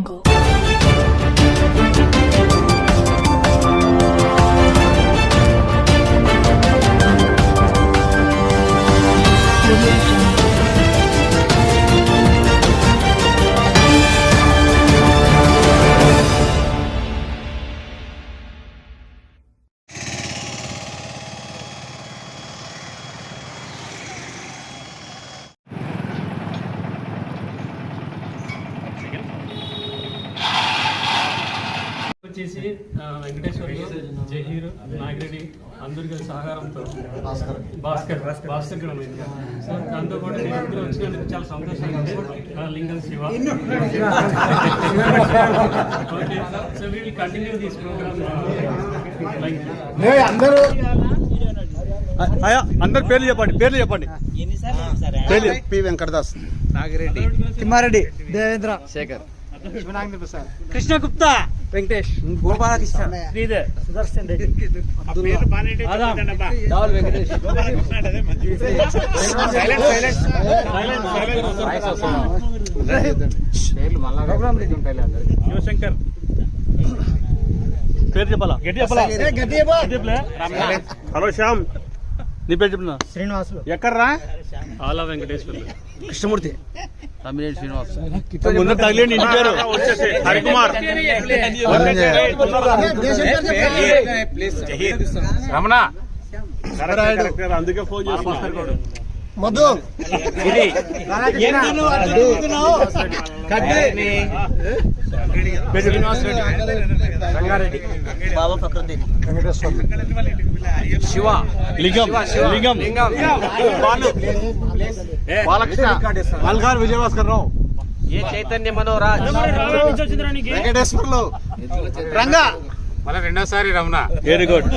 Jungle. వచ్చేసి వెంకటేశ్వర్లు, జహీర్, నాగిరెడ్డి అందరి సహకారంతో భాస్కర్ కూడా ఉంది. సో దాంతో కూడా నేను ఇద్దరు వచ్చినందుకు చాలా సంతోషంగా ఉంది. లింగం శివ. ఓకే, సో వీళ్ళు కంటిన్యూ దిస్ ప్రోగ్రామ్. అందరు పేర్లు చెప్పండి. పి వెంకటదాస్, నాగిరెడ్డి, తిమ్మారెడ్డి, దేవేంద్ర, శేఖర్, కృష్ణ గుప్తా, వెంకటేష్, గోపాలకృష్ణ, శ్రీధర్, సుదర్శన్ రెడ్డి, డాల్ వెంకటేష్, శివశంకర్. పేరు చెప్పాలా? హలో శ్యామ్, నీ పేరు చెప్పిన? శ్రీనివాసులు. ఎక్కడ్రా? ఆలా వెంకటేశ్వర్లు, కృష్ణమూర్తి, తమిళ శ్రీనివాస్. ముందు తగిలేండి ఇంటి పేరు. హరికుమార్, రమణ, అందుకే ఫోన్ చేస్తున్నారు. మధు, రంగారెడ్డి, బాబా ఫక్రుద్దీన్, శివ, లింగం, బాలకృష్ణ, మల్కార్ విజయభాస్కర్ రావు, ఏ చైతన్య మనోరాజ్, వెంకటేశ్వర్లు, రంగా, మళ్ళీ రెండోసారి రమణ. Very good.